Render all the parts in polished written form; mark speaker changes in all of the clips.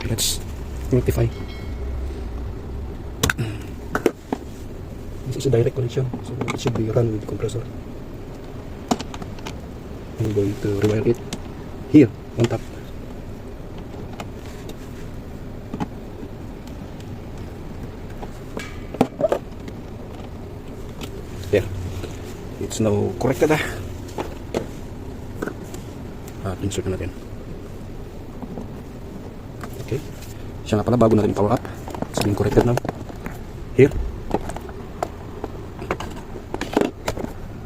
Speaker 1: let's rectify. This is a direct connection, so it should be run with the compressor. I'm going to rewire it here on top. There, it's now corrected. Insert na natin. Okay, siya nga pala, bago natin power up. It's been corrected now. Here,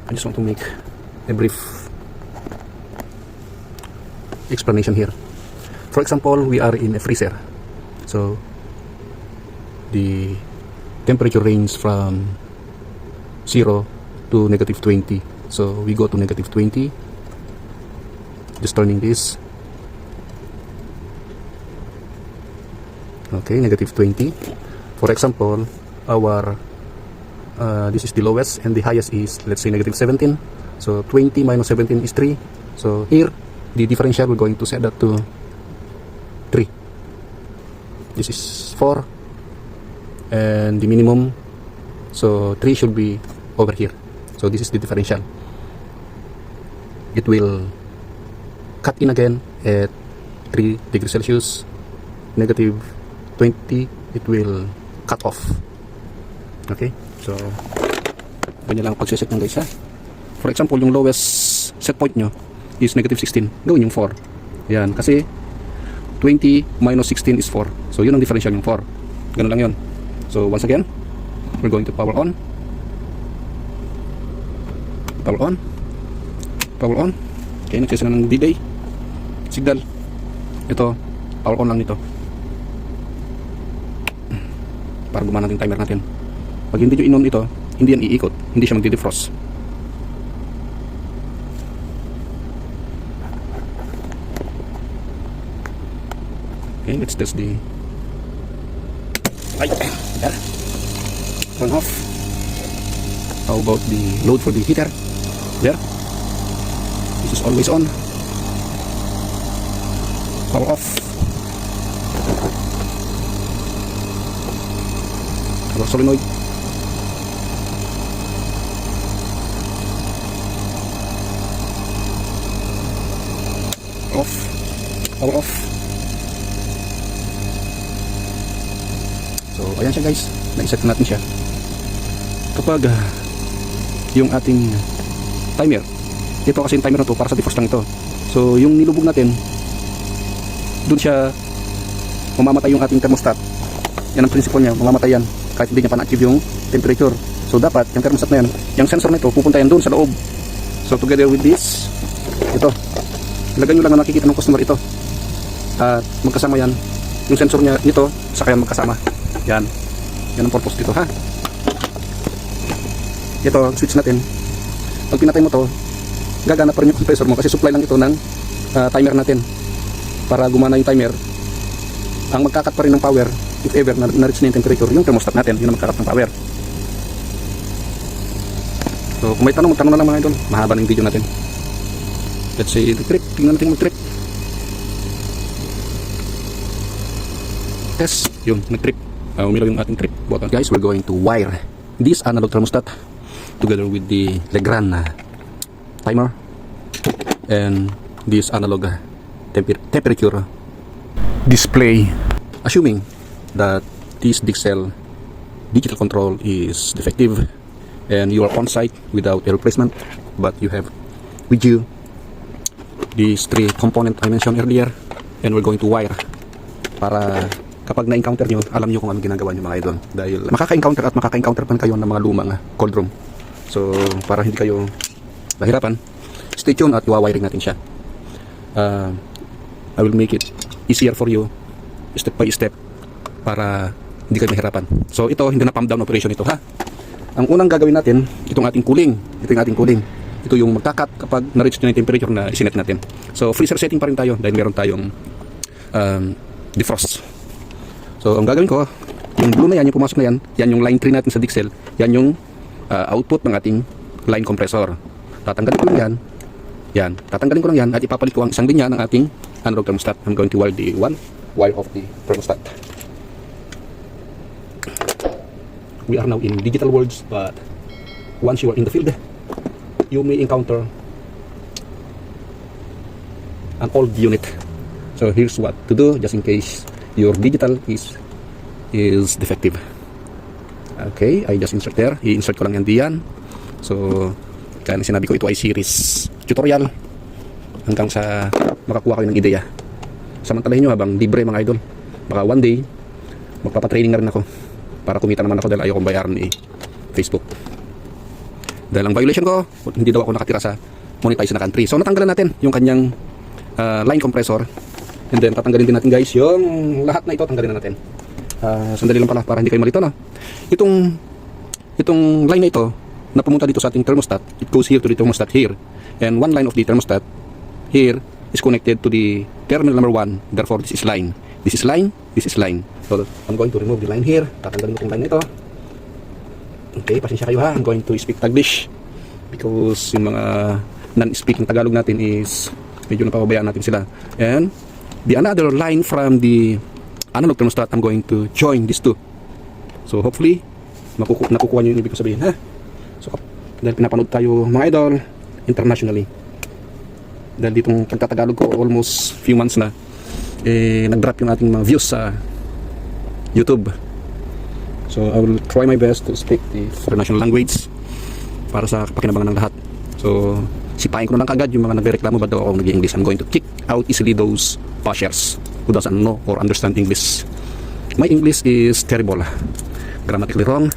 Speaker 1: I just want to make a brief explanation here. For example, we are in a freezer, so the temperature ranges from 0 to -20. So we go to -20, just turning this. Okay, -20. For example, our this is the lowest and the highest is, let's say, -17. So 20 minus 17 is 3. So here the differential, we're going to set that to 3. This is 4 and the minimum, so 3 should be over here. So this is the differential. It will cut in again at 3 degrees Celsius. -20, it will cut off. Okay, so ganyan lang pagsiset nyo guys ha. For example, yung lowest set point nyo is -16, gawin yung 4. Yan, kasi 20 minus 16 is 4. So yun ang differential, yung 4. Ganun lang yun. So once again, we're going to power on. Power on. Power on. Okay, nagsisa na ng delay signal. Ito, power on lang nito para gumana yung timer natin. Pag hindi nyo in-on ito, hindi yan iikot, hindi siya magdi-defrost. Okay, let's test the light. There. Turn off. How about the load for the heater? There. This is always on. Power off. Power solenoid. Off. Power off. So ayan siya guys, na-set natin siya. Kapag yung ating timer, ito kasi yung timer na to para sa defrost lang ito. So yung nilubog natin, dun siya mamamatay yung ating thermostat. Yan ang principle niya, mamamatay yan kahit hindi niya pa-achieve yung temperature. So dapat yung thermostat na yan, yung sensor na ito, pupunta yan dun sa loob. So together with this, ito, ilagay nyo lang na nakikita ng customer ito. At magkasama yan, yung sensor niya nito, saka yan magkasama. Yan, yan ang purpose dito ha. Ito, switch natin. Pag pinatay mo to, gagana pa rin yung compressor mo kasi supply lang ito ng timer natin. Para gumana yung timer, ang magkakat pa rin ng power, if ever na-reach na yung temperature, yung thermostat natin, yun ang magkakat ng power. So kung may tanong, magtanong na lang mga idol. Mahaba na yung video natin. Let's say trip, tingnan natin mag-trip. Test, yun, nag-trip. Umilaw yung ating trip button. Guys, we're going to wire this analog thermostat together with the Legrand timer and this analog temperature display. Assuming that this digital control is defective and you are on site without a replacement, but you have with you these 3 components I mentioned earlier, and we're going to wire para kapag na-encounter nyo, alam nyo kung anong ginagawa nyo mga idol. Dahil makaka-encounter at makaka-encounter pa kayo ng mga lumang cold room. So para hindi kayo nahirapan, stay tuned at iwawiring natin siya. I will make it easier for you step by step para hindi kayo mahirapan. So ito, hindi na pump down operation ito ha. Ang unang gagawin natin, itong ating cooling. Ito yung ating cooling. Ito yung magkakat kapag na-reach na yung temperature na isinet natin. So freezer setting pa rin tayo dahil meron tayong defrost. So ang gagawin ko, yung blue na yan, yung pumasok na yan, yan yung line 3 natin sa Dixel. Yan yung output ng ating line compressor. Tatanggalin ko lang yan. Yan, tatanggalin ko lang yan at ipapalit ko ang isang linya ng ating analog thermostat. I'm going to wire the 1 wire of the thermostat. We are now in digital worlds, but once you are in the field, you may encounter an old unit. So here's what to do just in case your digital is defective. Okay, I just insert there. I-insert ko lang yan diyan. So, kaya na sinabi ko, ito ay series tutorial hanggang sa makakuha kayo ng ideya. Samantalahin nyo habang libre mga idol. Baka one day, magpapatraining na rin ako para kumita naman ako dahil ayaw kong bayaran ni Facebook. Dahil ang violation ko, hindi daw ako nakatira sa monetize na country. So, natanggalan natin yung kanyang line compressor. And then, tatanggalin din natin guys yung lahat na ito, tanggalin na natin. Sandali lang pala para hindi kayo malito, no? Itong line na ito na pumunta dito sa ating thermostat, it goes here to the thermostat here, and one line of the thermostat here is connected to the terminal number 1. Therefore this is line, this is line, this is line. So I'm going to remove the line here. Tatanggalin ko itong line na ito. Okay, pasensya kayo ha, I'm going to speak Taglish because yung mga non-speaking Tagalog natin is medyo napapabayaan natin sila. And the another line from the analog thermostat, I'm going to join these two. So hopefully nakukuha nyo yung ibig ko sabihin, ha? So dahil pinapanood tayo mga idol internationally, dahil ditong pagtatagalog ko almost few months na, nag-drop yung ating mga views sa YouTube. So I will try my best to speak the international language para sa pakinabangan ng lahat. So sipain ko na lang kagad yung mga nagreklamo ba't daw ako nag-English. I'm going to kick out easily those bashers who doesn't know or understand English. My English is terrible, grammatically wrong.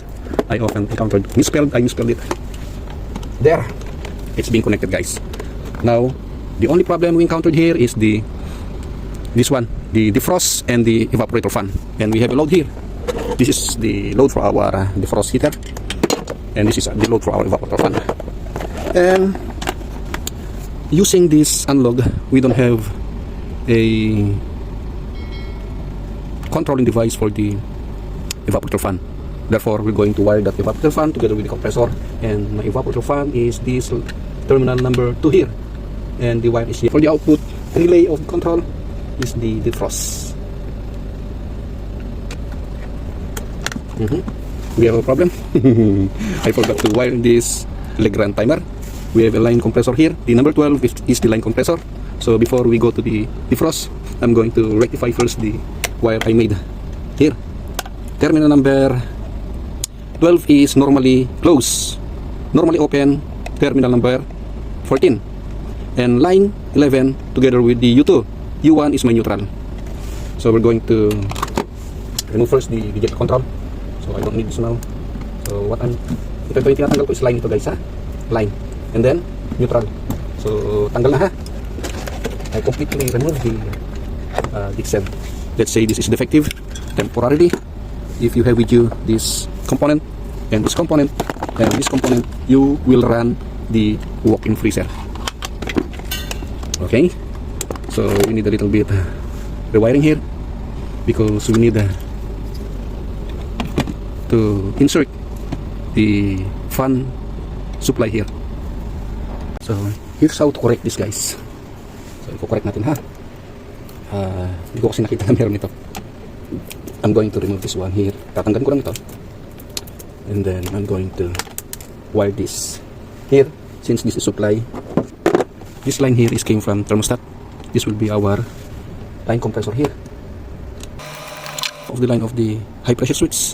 Speaker 1: I often encountered I misspelled it. There, it's being connected guys. Now the only problem we encountered here is this one, the defrost and the evaporator fan. And we have a load here. This is the load for our defrost heater, and this is the load for our evaporator fan. And using this analog, we don't have a controlling device for the evaporator fan. Therefore, we're going to wire that evaporator fan together with the compressor. And my evaporator fan is this terminal number 2 here. And the wire is here. For the output relay of control is the defrost. We have a problem. I forgot to wire this Legrand timer. We have a line compressor here. The number 12 is the line compressor. So before we go to the defrost, I'm going to rectify first the wire I made here. Terminal number 12 is normally closed, normally open. Terminal number 14, and line 11 together with the U2. U1 is my neutral. So we're going to remove first the digital control. So I don't need this now. So what ito yung tinatanggal ko is line ito guys, ha? Line, and then neutral. So tanggal na ha. I completely remove the Dixon. Let's say this is defective temporarily. If you have with you this component and this component and this component, you will run the walk-in freezer. Okay, so we need a little bit rewiring here because we need to insert the fan supply here. So here's how to correct this guys. So i-correct natin ha. Hindi ko kasi nakita na meron ito. I'm going to remove this one here. Tatanggalin ko lang ito. And then I'm going to wire this here. Since this is supply, this line here is came from thermostat. This will be our line compressor here. Of the line of the high pressure switch,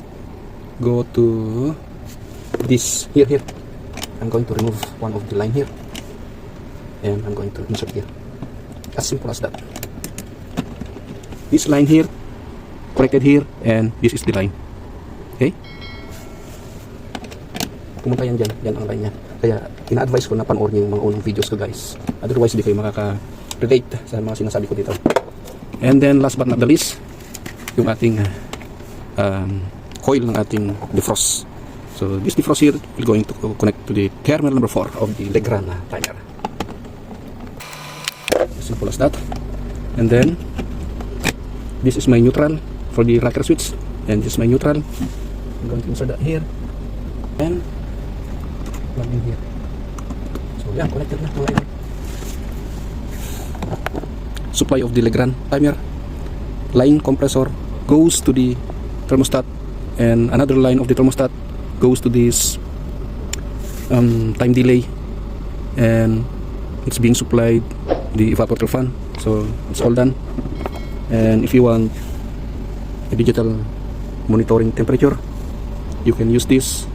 Speaker 1: go to this here. I'm going to remove one of the line here, and I'm going to insert here. As simple as that. This line here connected here, and this is the line. Okay, pumunta yan dyan, yan ang line nya. Kaya ina-advise ko na panoorin yung mga unang videos ko guys, otherwise hindi kayo makaka-relate sa mga sinasabi ko dito. And then last but not the least, yung ating coil ng ating defrost. So this defrost here will going to connect to the terminal number 4 of the Legrand timer. As simple as that. And then this is my neutral for the rocker switch, and this is my neutral. I'm going to insert that here and plug in here. So yeah, connected na mga idol. Supply of the Legrand timer line compressor goes to the thermostat, and another line of the thermostat goes to this time delay, and it's being supplied the evaporator fan. So it's all done. And if you want a digital monitoring temperature, you can use this.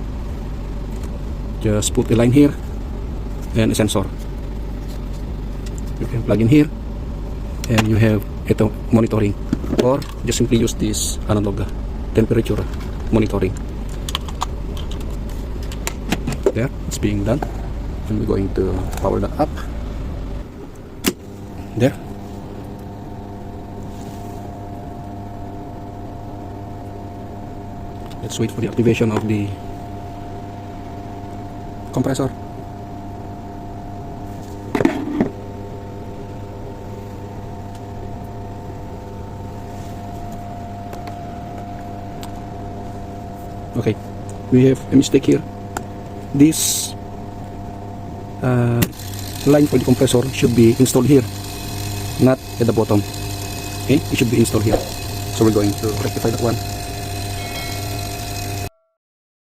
Speaker 1: Just put a line here and a sensor. You can plug in here and you have ito monitoring, or just simply use this analog temperature monitoring. There, it's being done, and we're going to power that up. There. Let's wait for the activation of the compressor. Okay, we have a mistake here. This line for the compressor should be installed here, not at the bottom. Okay, it should be installed here. So we're going to rectify that one.